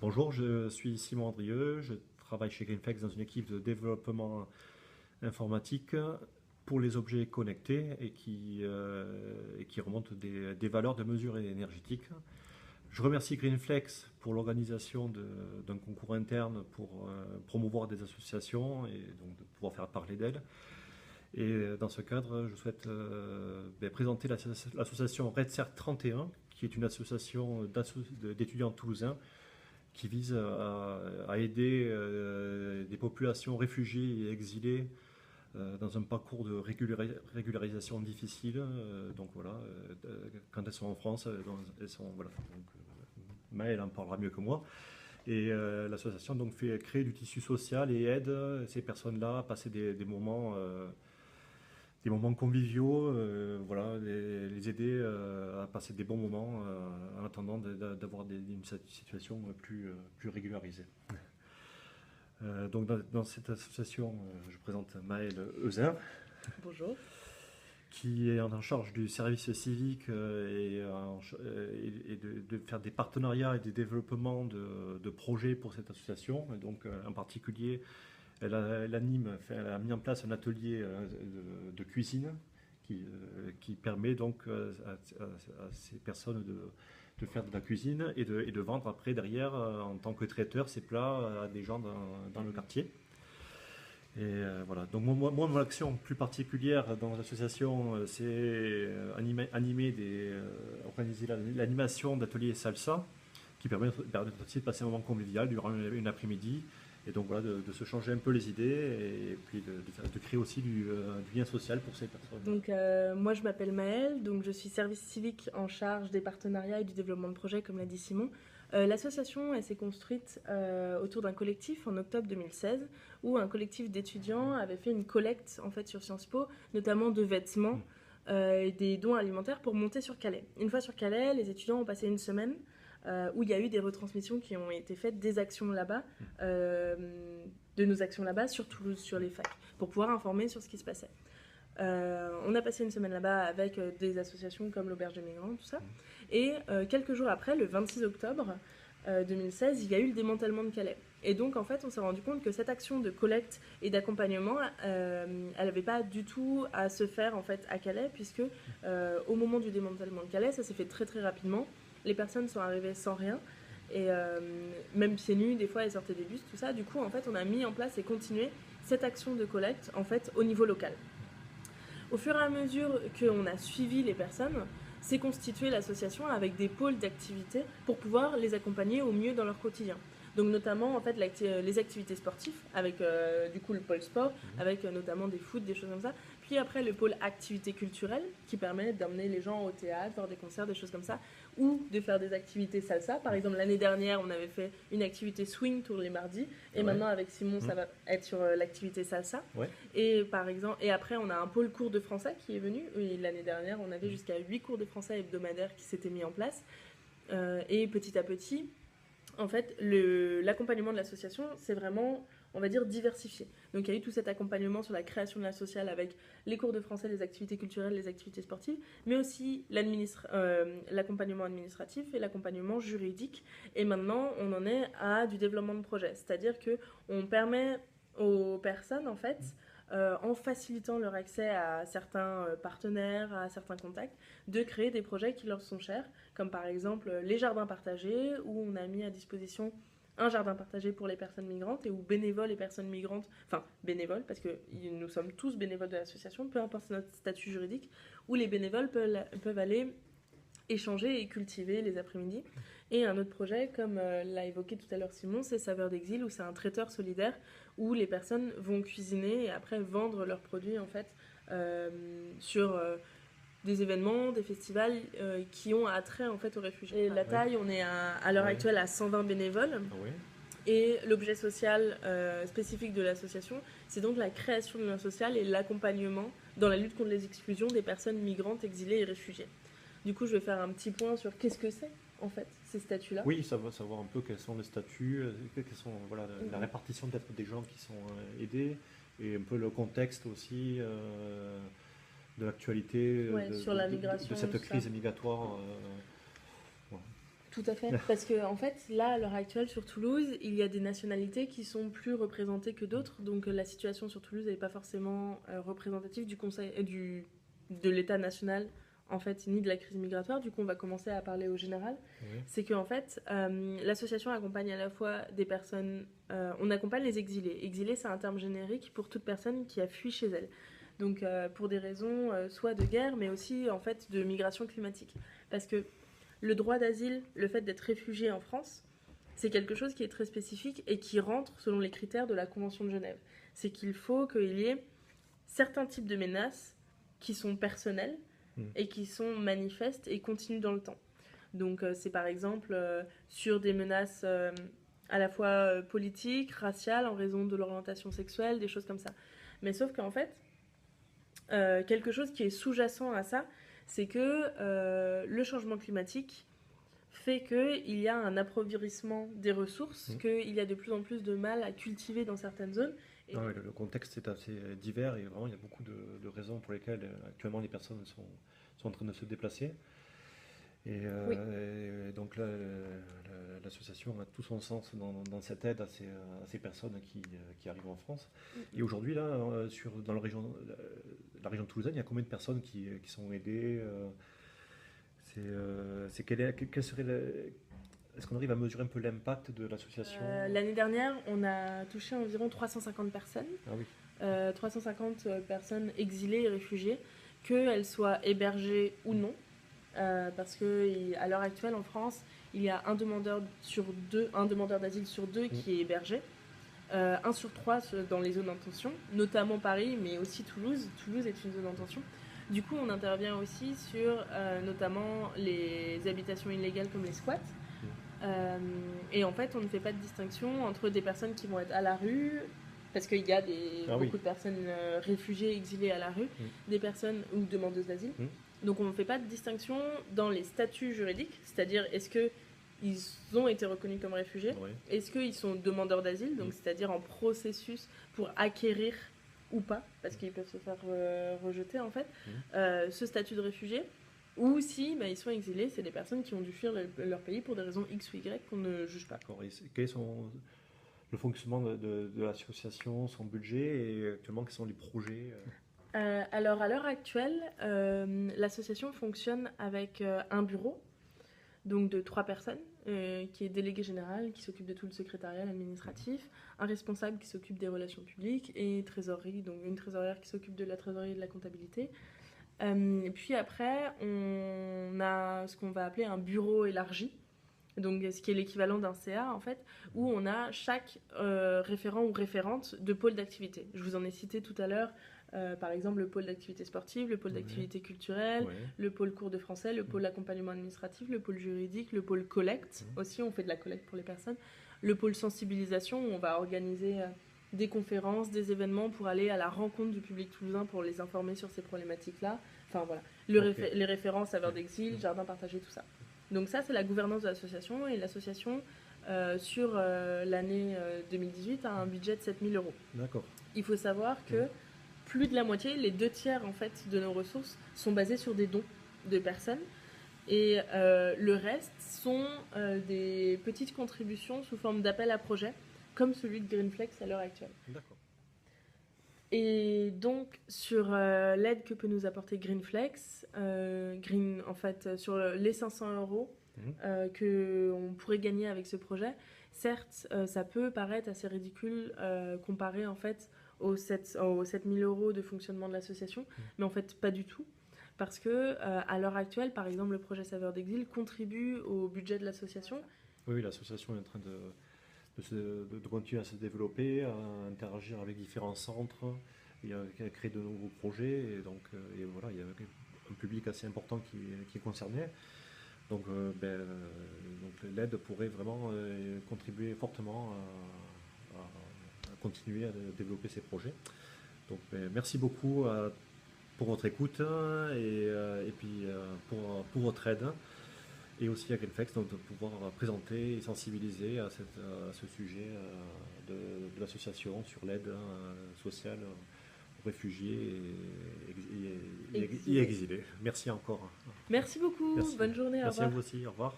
Bonjour, je suis Simon Andrieux, je travaille chez Greenflex dans une équipe de développement informatique pour les objets connectés et qui remontent des valeurs de mesure énergétique. Je remercie Greenflex pour l'organisation d'un concours interne pour promouvoir des associations et donc de pouvoir faire parler d'elles. Et dans ce cadre, je souhaite présenter l'association Red Cert 31, qui est une association d'étudiants toulousains qui vise à aider des populations réfugiées et exilées dans un parcours de régularisation difficile. Donc voilà, quand elles sont en France, elles sont voilà. Donc, Maëlle en parlera mieux que moi. Et l'association donc fait créer du tissu social et aide ces personnes-là à passer des moments conviviaux, voilà, les aider à passer des bons moments en attendant d'avoir une situation plus régularisée. Donc dans cette association, je présente Maëlle Eusin, Bonjour. qui est en charge du service civique et de faire des partenariats et des développements de projets pour cette association. Et donc en particulier, elle a mis en place un atelier de cuisine qui permet donc à ces personnes de faire de la cuisine et de vendre après derrière en tant que traiteur ces plats à des gens dans le quartier. Et voilà. Donc moi, mon action plus particulière dans l'association, c'est organiser l'animation d'ateliers salsa, qui permet aussi de passer un moment convivial durant une après-midi, et donc voilà, de se changer un peu les idées, et puis de créer aussi du lien social pour ces personnes. Donc, moi, je m'appelle Maëlle, donc je suis service civique en charge des partenariats et du développement de projets, comme l'a dit Simon. L'association, elle s'est construite autour d'un collectif en octobre 2016, où un collectif d'étudiants avait fait une collecte en fait sur Sciences Po, notamment de vêtements et des dons alimentaires pour monter sur Calais. Une fois sur Calais, les étudiants ont passé une semaine où il y a eu des retransmissions qui ont été faites des actions là-bas, de nos actions là-bas sur Toulouse, sur les facs, pour pouvoir informer sur ce qui se passait. On a passé une semaine là-bas avec des associations comme l'Auberge des Migrants, tout ça. Et quelques jours après, le 26 octobre 2016, il y a eu le démantèlement de Calais. Et donc, en fait, on s'est rendu compte que cette action de collecte et d'accompagnement, elle n'avait pas du tout à se faire en fait à Calais, puisque au moment du démantèlement de Calais, ça s'est fait très très rapidement. Les personnes sont arrivées sans rien. Et même pieds nus, des fois, elles sortaient des bus, tout ça. Du coup, en fait, on a mis en place et continué cette action de collecte en fait au niveau local. Au fur et à mesure qu'on a suivi les personnes, s'est constituée l'association avec des pôles d'activité pour pouvoir les accompagner au mieux dans leur quotidien. Donc notamment en fait les activités sportives avec du coup le pôle sport avec notamment des foot, des choses comme ça. Puis après le pôle activités culturelles qui permet d'emmener les gens au théâtre, voir des concerts, des choses comme ça, ou de faire des activités salsa. Par exemple l'année dernière on avait fait une activité swing tous les mardis et maintenant avec Simon ça va être sur l'activité salsa. Ouais. Et par exemple et après on a un pôle cours de français qui est venu. Et l'année dernière on avait jusqu'à 8 cours de français hebdomadaires qui s'étaient mis en place. Et petit à petit en fait, l'accompagnement de l'association, c'est vraiment, on va dire, diversifié. Donc il y a eu tout cet accompagnement sur la création de la sociale avec les cours de français, les activités culturelles, les activités sportives, mais aussi l'accompagnement administratif et l'accompagnement juridique. Et maintenant, on en est à du développement de projet. C'est-à-dire qu'on permet aux personnes, en fait, en facilitant leur accès à certains partenaires, à certains contacts, de créer des projets qui leur sont chers, comme par exemple les jardins partagés, où on a mis à disposition un jardin partagé pour les personnes migrantes et où bénévoles et personnes migrantes, enfin bénévoles parce que nous sommes tous bénévoles de l'association, peu importe notre statut juridique, où les bénévoles peuvent aller échanger et cultiver les après-midi. Et un autre projet, comme l'a évoqué tout à l'heure Simon, c'est Saveurs d'Exil, où c'est un traiteur solidaire où les personnes vont cuisiner et après vendre leurs produits en fait sur des événements, des festivals qui ont attrait en fait aux réfugiés. Et la taille, on est à l'heure actuelle à 120 bénévoles. Oui. Et l'objet social spécifique de l'association, c'est donc la création de lien social et l'accompagnement dans la lutte contre les exclusions des personnes migrantes, exilées et réfugiées. Du coup, je vais faire un petit point sur qu'est-ce que c'est, en fait, ces statuts-là. Oui, ça va savoir un peu quels sont les statuts, quelles sont voilà, la répartition peut-être des gens qui sont aidés, et un peu le contexte aussi de l'actualité sur la migration, de cette tout crise ça. migratoire. Ouais. Tout à fait. Parce que, en fait, là, à l'heure actuelle, sur Toulouse, il y a des nationalités qui sont plus représentées que d'autres. Donc, la situation sur Toulouse n'est pas forcément représentative du conseil, de l'État national, en fait, ni de la crise migratoire. Du coup, on va commencer à parler au général. Oui. C'est qu'en fait, l'association accompagne à la fois des personnes... on accompagne les exilés. Exilés, c'est un terme générique pour toute personne qui a fui chez elle. Donc, pour des raisons soit de guerre, mais aussi, en fait, de migration climatique. Parce que le droit d'asile, le fait d'être réfugié en France, c'est quelque chose qui est très spécifique et qui rentre selon les critères de la Convention de Genève. C'est qu'il faut qu'il y ait certains types de menaces qui sont personnelles et qui sont manifestes et continuent dans le temps. Donc c'est par exemple sur des menaces à la fois politiques, raciales, en raison de l'orientation sexuelle, des choses comme ça. Mais sauf qu'en fait, quelque chose qui est sous-jacent à ça, c'est que le changement climatique fait qu'il y a un appauvrissement des ressources, qu'il y a de plus en plus de mal à cultiver dans certaines zones. Et oui, le contexte est assez divers et vraiment il y a beaucoup de raisons pour lesquelles actuellement les personnes sont en train de se déplacer. Et donc là, l'association a tout son sens dans cette aide à ces personnes qui arrivent en France. Et aujourd'hui, là, dans la région de Toulouse, il y a combien de personnes qui sont aidées Est-ce qu'on arrive à mesurer un peu l'impact de l'association L'année dernière, on a touché environ 350 personnes. Ah oui. 350 personnes exilées et réfugiées, qu'elles soient hébergées ou non. Parce qu'à l'heure actuelle, en France, il y a un demandeur d'asile sur deux qui est hébergé. 1 sur 3 dans les zones d'intention, notamment Paris, mais aussi Toulouse. Toulouse est une zone d'intention. Du coup, on intervient aussi sur notamment les habitations illégales comme les squats. Et en fait, on ne fait pas de distinction entre des personnes qui vont être à la rue, parce qu'il y a beaucoup de personnes réfugiées, exilées à la rue, des personnes ou demandeuses d'asile. Donc on ne fait pas de distinction dans les statuts juridiques, c'est-à-dire est-ce qu'ils ont été reconnus comme réfugiés, est-ce qu'ils sont demandeurs d'asile, donc c'est-à-dire en processus pour acquérir ou pas, parce qu'ils peuvent se faire rejeter en fait, ce statut de réfugié, ou si ils sont exilés, c'est des personnes qui ont dû fuir leur pays pour des raisons X ou Y qu'on ne juge pas. D'accord. Et quel est le fonctionnement de l'association, son budget et actuellement quels sont les projets Alors à l'heure actuelle, l'association fonctionne avec un bureau, donc de 3 personnes, qui est délégué général, qui s'occupe de tout le secrétariat administratif, un responsable qui s'occupe des relations publiques et trésorerie, donc une trésorière qui s'occupe de la trésorerie et de la comptabilité. Et puis après, on a ce qu'on va appeler un bureau élargi, donc ce qui est l'équivalent d'un CA en fait, où on a chaque référent ou référente de pôle d'activité. Je vous en ai cité tout à l'heure, par exemple le pôle d'activité sportive, le pôle d'activité culturelle, le pôle cours de français, le pôle accompagnement administratif, le pôle juridique, le pôle collecte, aussi on fait de la collecte pour les personnes, le pôle sensibilisation où on va organiser des conférences, des événements pour aller à la rencontre du public toulousain pour les informer sur ces problématiques-là. Enfin voilà, les références saveurs d'exil, jardin partagé, tout ça. Donc ça, c'est la gouvernance de l'association. Et l'association, sur l'année 2018, a un budget de 7 000 €. D'accord. Il faut savoir que plus de la moitié, les 2/3 en fait, de nos ressources sont basées sur des dons de personnes. Et le reste sont des petites contributions sous forme d'appel à projet, comme celui de Greenflex à l'heure actuelle. D'accord. Et donc, sur l'aide que peut nous apporter Greenflex, en fait, sur les 500 € qu'on pourrait gagner avec ce projet, certes, ça peut paraître assez ridicule comparé en fait, aux 7 000 € de fonctionnement de l'association, mais en fait, pas du tout. Parce que à l'heure actuelle, par exemple, le projet Saveurs d'Exil contribue au budget de l'association. Oui, l'association est en train de continuer à se développer, à interagir avec différents centres, et à créer de nouveaux projets. Et donc, voilà, il y a un public assez important qui est concerné. Donc, donc l'aide pourrait vraiment contribuer fortement à continuer à développer ces projets. Donc, merci beaucoup pour votre écoute et puis pour votre aide. Et aussi à Greenflex, donc de pouvoir présenter et sensibiliser à ce sujet de l'association sur l'aide sociale aux réfugiés et exilés. Merci encore. Merci beaucoup, bonne journée, au revoir. Merci à vous aussi, au revoir.